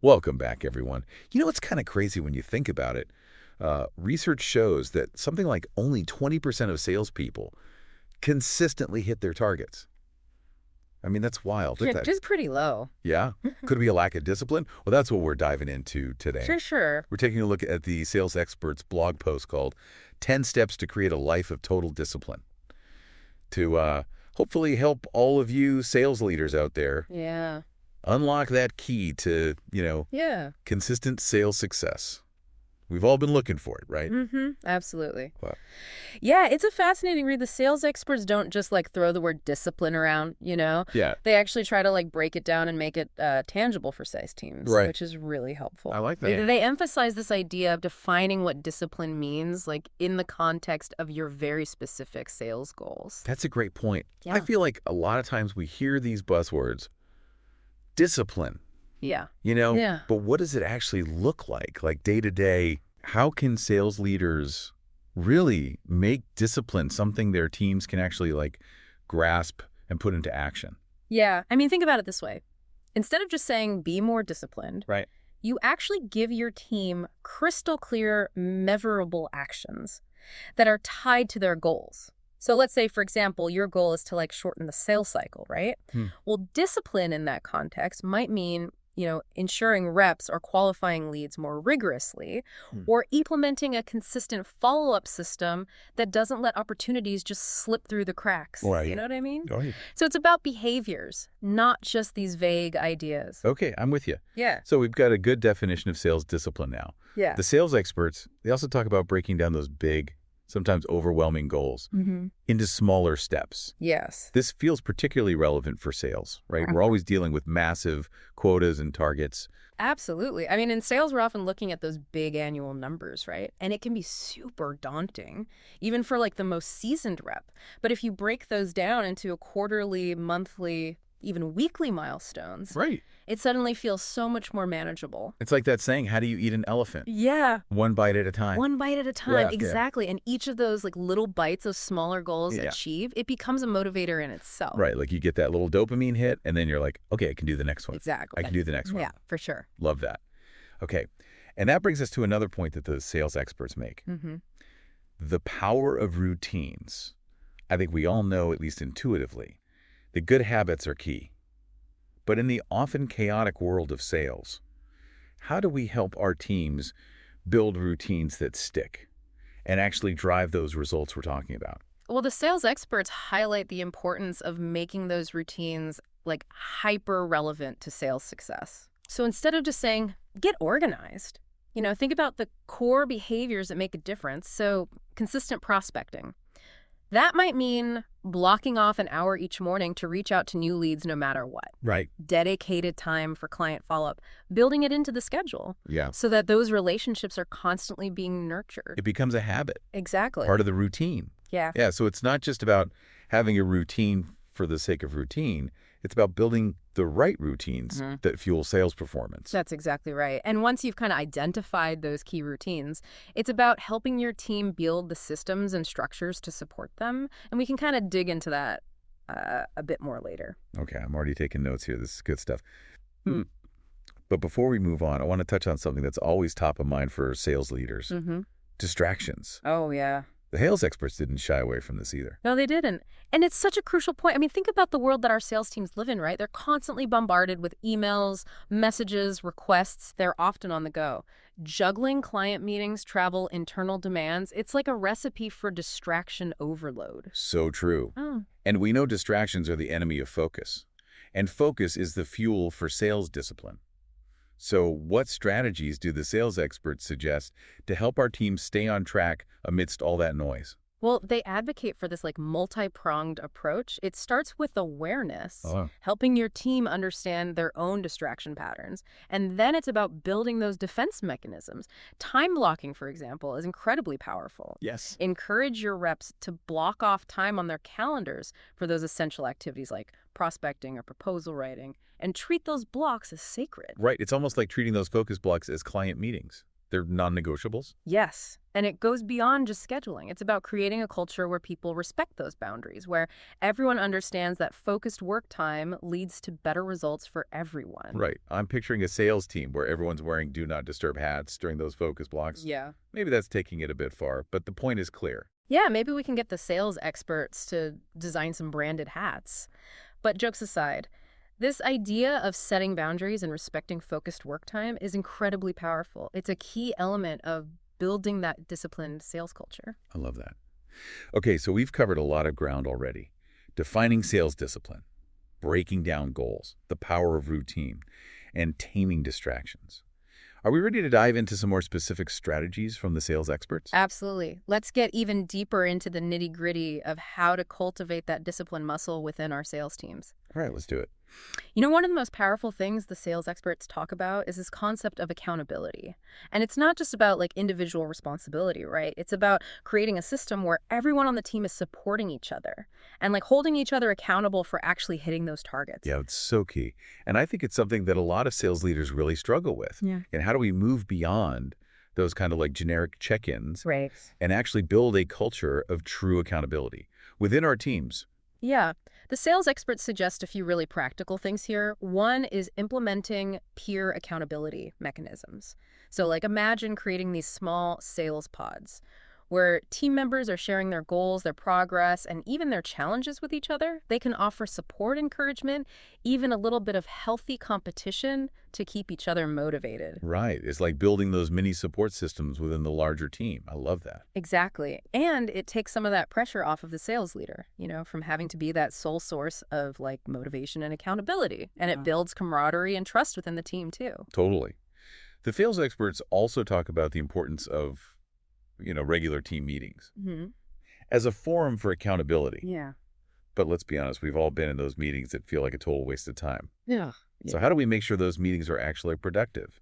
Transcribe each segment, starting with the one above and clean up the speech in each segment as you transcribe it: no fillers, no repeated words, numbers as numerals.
Welcome back, everyone. You know, it's kind of crazy when you think about it. Research shows that something like only 20% of salespeople consistently hit their targets. I mean, that's wild. Look Yeah, at that. just pretty low. Yeah? Could it be a lack of discipline? Well, that's what we're diving into today. Sure. We're taking a look at the Sales Experts blog post called 10 Steps to Create a Life of Total Discipline to hopefully help all of you sales leaders out there Yeah. unlock that key to, Yeah. consistent sales success. We've all been looking for it, right? Absolutely. Wow. Yeah, it's a fascinating read. The sales experts don't just throw the word discipline around. Yeah, They actually try to break it down and make it tangible for sales teams, right. which is really helpful. I like that. They emphasize this idea of defining what discipline means, in the context of your very specific sales goals. That's a great point. Yeah. I feel like a lot of times we hear these buzzwords, discipline, Yeah. Yeah. But what does it actually look like day to day? How can sales leaders really make discipline something their teams can actually grasp and put into action? Yeah. I mean, think about it this way. Instead of just saying be more disciplined, Right. you actually give your team crystal clear, measurable actions that are tied to their goals. So let's say, for example, your goal is to shorten the sales cycle, right? Well, discipline in that context might mean, ensuring reps are qualifying leads more rigorously or implementing a consistent follow-up system that doesn't let opportunities just slip through the cracks. Right. You know what I mean? Right. So it's about behaviors, not just these vague ideas. Okay, I'm with you. Yeah. So we've got a good definition of sales discipline now. Yeah. The sales experts, they also talk about breaking down those big, sometimes overwhelming goals into smaller steps. Yes. This feels particularly relevant for sales, right? We're always dealing with massive quotas and targets. Absolutely. I mean, in sales, we're often looking at those big annual numbers, right? And it can be super daunting, even for the most seasoned rep. But if you break those down into a quarterly, monthly, even weekly milestones, Right. it suddenly feels so much more manageable. It's like that saying, how do you eat an elephant? Yeah. One bite at a time. One bite at a time. Yeah. Exactly. And each of those little bites, those smaller goals Yeah. achieved, it becomes a motivator in itself. Right. Like you get that little dopamine hit, and then you're like, okay, I can do the next one. Exactly. I can do the next one. Yeah, for sure. Love that. Okay. And that brings us to another point that the sales experts make. The power of routines. I think we all know, at least intuitively, that good habits are key. But in the often chaotic world of sales, how do we help our teams build routines that stick and actually drive those results we're talking about? Well, the sales experts highlight the importance of making those routines hyper relevant to sales success. So instead of just saying, get organized, think about the core behaviors that make a difference. So consistent prospecting. That might mean blocking off an hour each morning to reach out to new leads no matter what. Right. Dedicated time for client follow-up, building it into the schedule. Yeah. So that those relationships are constantly being nurtured. It becomes a habit. Exactly. Part of the routine. Yeah. Yeah. So it's not just about having a routine for the sake of routine. It's about building the right routines that fuel sales performance. That's exactly right. And once you've kind of identified those key routines, it's about helping your team build the systems and structures to support them. And we can kind of dig into that a bit more later. Okay, I'm already taking notes here. This is good stuff. But before we move on, I want to touch on something that's always top of mind for sales leaders. Distractions. Oh, yeah. The sales experts didn't shy away from this either. No, they didn't. And it's such a crucial point. I mean, think about the world that our sales teams live in, right? They're constantly bombarded with emails, messages, requests. They're often on the go. Juggling client meetings, travel, internal demands, it's like a recipe for distraction overload. So true. Oh. And we know distractions are the enemy of focus. And focus is the fuel for sales discipline. So what strategies do the sales experts suggest to help our team stay on track amidst all that noise? Well, they advocate for this multi-pronged approach. It starts with awareness, helping your team understand their own distraction patterns. And then it's about building those defense mechanisms. Time blocking, for example, is incredibly powerful. Yes. Encourage your reps to block off time on their calendars for those essential activities like prospecting or proposal writing, and treat those blocks as sacred. Right. It's almost like treating those focus blocks as client meetings. They're non-negotiables? Yes, and it goes beyond just scheduling. It's about creating a culture where people respect those boundaries, where everyone understands that focused work time leads to better results for everyone. Right. I'm picturing a sales team where everyone's wearing do not disturb hats during those focus blocks. Yeah. Maybe that's taking it a bit far, but the point is clear. Yeah, maybe we can get the sales experts to design some branded hats. But jokes aside, this idea of setting boundaries and respecting focused work time is incredibly powerful. It's a key element of building that disciplined sales culture. I love that. Okay, so we've covered a lot of ground already. Defining sales discipline, breaking down goals, the power of routine, and taming distractions. Are we ready to dive into some more specific strategies from the sales experts? Absolutely. Let's get even deeper into the nitty-gritty of how to cultivate that discipline muscle within our sales teams. All right, let's do it. You know, one of the most powerful things the sales experts talk about is this concept of accountability. And it's not just about like individual responsibility, right? It's about creating a system where everyone on the team is supporting each other and like holding each other accountable for actually hitting those targets. Yeah, it's so key. And I think it's something that a lot of sales leaders really struggle with. Yeah. And how do we move beyond those kind of like generic check-ins Right. and actually build a culture of true accountability within our teams? Yeah. The sales experts suggest a few really practical things here. One is implementing peer accountability mechanisms. So like imagine creating these small sales pods where team members are sharing their goals, their progress, and even their challenges with each other. They can offer support, encouragement, even a little bit of healthy competition to keep each other motivated. Right. It's like building those mini support systems within the larger team. I love that. Exactly. And it takes some of that pressure off of the sales leader, from having to be that sole source of like motivation and accountability. And it builds camaraderie and trust within the team too. Totally. The sales experts also talk about the importance of regular team meetings Mm-hmm. as a forum for accountability. Yeah. But let's be honest, we've all been in those meetings that feel like a total waste of time. Yeah. So how do we make sure those meetings are actually productive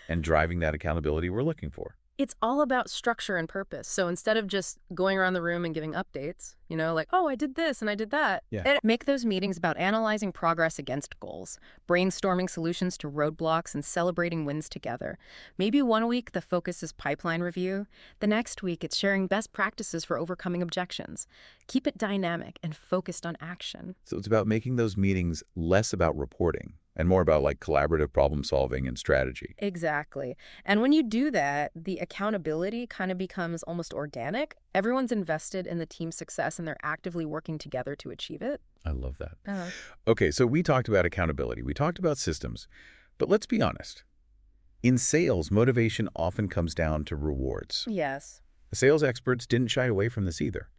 and driving that accountability we're looking for? It's all about structure and purpose. So instead of just going around the room and giving updates, like, oh, I did this and I did that. Yeah. And make those meetings about analyzing progress against goals, brainstorming solutions to roadblocks, and celebrating wins together. Maybe one week the focus is pipeline review. The next week it's sharing best practices for overcoming objections. Keep it dynamic and focused on action. So it's about making those meetings less about reporting and more about like collaborative problem solving and strategy. Exactly. And when you do that, the accountability kind of becomes almost organic. Everyone's invested in the team's success and they're actively working together to achieve it. I love that. Uh-huh. Okay, so we talked about accountability. We talked about systems. But let's be honest. In sales, motivation often comes down to rewards. Yes. The sales experts didn't shy away from this either.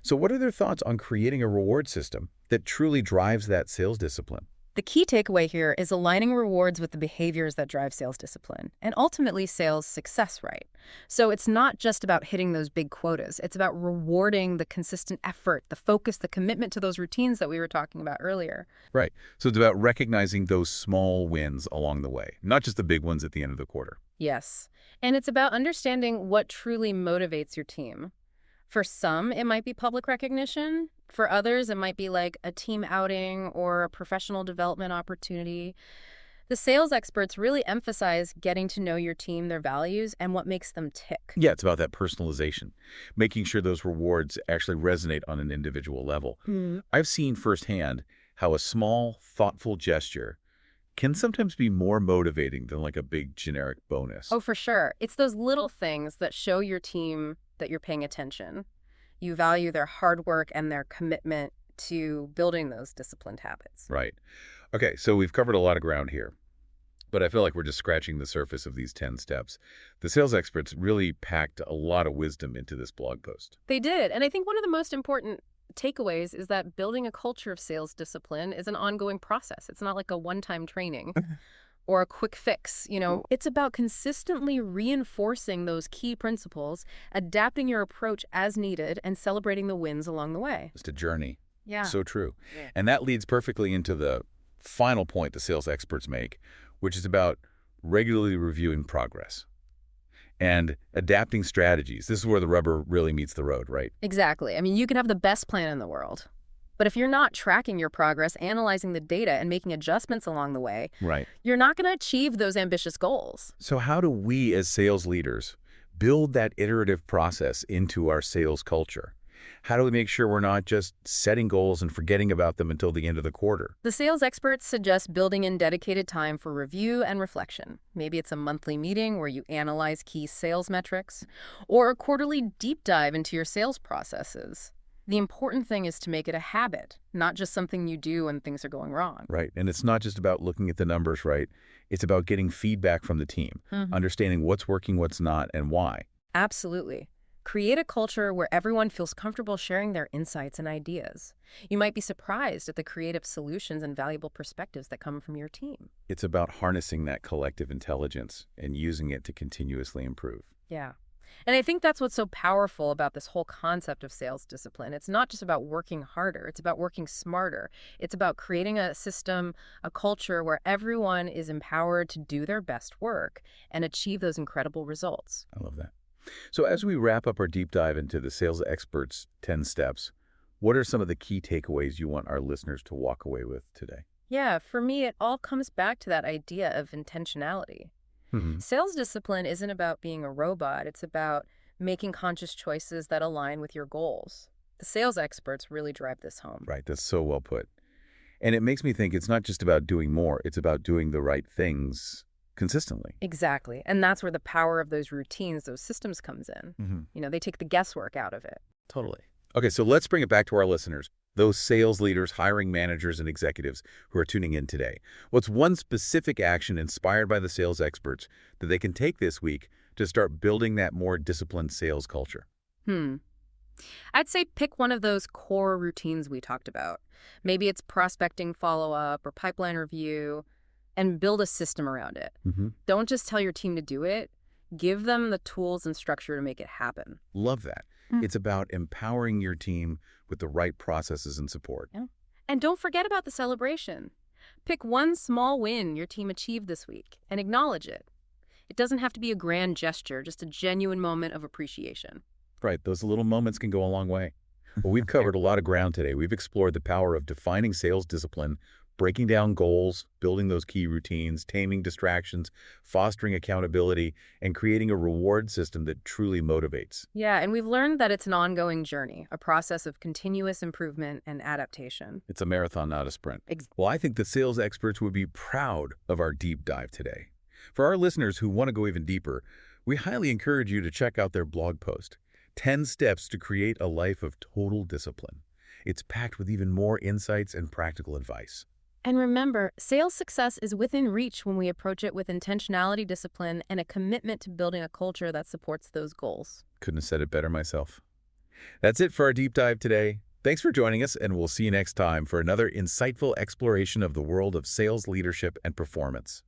So what are their thoughts on creating a reward system that truly drives that sales discipline? The key takeaway here is aligning rewards with the behaviors that drive sales discipline and ultimately sales success, right? So it's not just about hitting those big quotas. It's about rewarding the consistent effort, the focus, the commitment to those routines that we were talking about earlier. Right. So it's about recognizing those small wins along the way, not just the big ones at the end of the quarter. Yes. And it's about understanding what truly motivates your team. For some, it might be public recognition. For others, it might be like a team outing or a professional development opportunity. The sales experts really emphasize getting to know your team, their values, and what makes them tick. Yeah, it's about that personalization, making sure those rewards actually resonate on an individual level. I've seen firsthand how a small, thoughtful gesture can sometimes be more motivating than like a big generic bonus. Oh, for sure. It's those little things that show your team that you're paying attention. You value their hard work and their commitment to building those disciplined habits. Right. Okay, so we've covered a lot of ground here, but I feel like we're just scratching the surface of these 10 steps. The sales experts really packed a lot of wisdom into this blog post. They did. And I think one of the most important takeaways is that building a culture of sales discipline is an ongoing process. It's not like a one-time training or a quick fix. It's about consistently reinforcing those key principles, adapting your approach as needed, and celebrating the wins along the way. Just a journey. Yeah. So true. Yeah. And that leads perfectly into the final point the sales experts make, which is about regularly reviewing progress and adapting strategies. This is where the rubber really meets the road, right? Exactly. I mean, you can have the best plan in the world, But if you're not tracking your progress, analyzing the data, and making adjustments along the way, Right. you're not going to achieve those ambitious goals. So how do we as sales leaders build that iterative process into our sales culture? How do we make sure we're not just setting goals and forgetting about them until the end of the quarter? The sales experts suggest building in dedicated time for review and reflection. Maybe it's a monthly meeting where you analyze key sales metrics, or a quarterly deep dive into your sales processes. The important thing is to make it a habit, not just something you do when things are going wrong. Right. And it's not just about looking at the numbers, right? It's about getting feedback from the team, Mhm. understanding what's working, what's not, and why. Absolutely. Create a culture where everyone feels comfortable sharing their insights and ideas. You might be surprised at the creative solutions and valuable perspectives that come from your team. It's about harnessing that collective intelligence and using it to continuously improve. Yeah. And I think that's what's so powerful about this whole concept of sales discipline. It's not just about working harder, it's about working smarter. It's about creating a system, a culture where everyone is empowered to do their best work and achieve those incredible results. I love that. So as we wrap up our deep dive into the Sales Experts 10 steps, what are some of the key takeaways you want our listeners to walk away with today? Yeah, for me, it all comes back to that idea of intentionality. Hmm. Sales discipline isn't about being a robot, it's about making conscious choices that align with your goals. The sales experts really drive this home. Right, that's so well put. And it makes me think it's not just about doing more, it's about doing the right things consistently. Exactly. And that's where the power of those routines, those systems comes in. Hmm. They take the guesswork out of it. Totally. Okay, so let's bring it back to our listeners, those sales leaders, hiring managers, and executives who are tuning in today. What's one specific action inspired by the sales experts that they can take this week to start building that more disciplined sales culture? Hmm. I'd say pick one of those core routines we talked about. Maybe it's prospecting follow-up or pipeline review, and build a system around it. Hmm. Don't just tell your team to do it. Give them the tools and structure to make it happen. Love that. Mm. It's about empowering your team with the right processes and support. Yeah. And don't forget about the celebration. Pick one small win your team achieved this week and acknowledge it. It doesn't have to be a grand gesture, just a genuine moment of appreciation. Right, those little moments can go a long way. Well, we've covered a lot of ground today. We've explored the power of defining sales discipline, breaking down goals, building those key routines, taming distractions, fostering accountability, and creating a reward system that truly motivates. Yeah, and we've learned that it's an ongoing journey, a process of continuous improvement and adaptation. It's a marathon, not a sprint. Ex- Well, I think the sales experts would be proud of our deep dive today. For our listeners who want to go even deeper, we highly encourage you to check out their blog post, 10 Steps to Create a Life of Total Discipline. It's packed with even more insights and practical advice. And remember, sales success is within reach when we approach it with intentionality, discipline, and a commitment to building a culture that supports those goals. Couldn't have said it better myself. That's it for our deep dive today. Thanks for joining us, and we'll see you next time for another insightful exploration of the world of sales leadership and performance.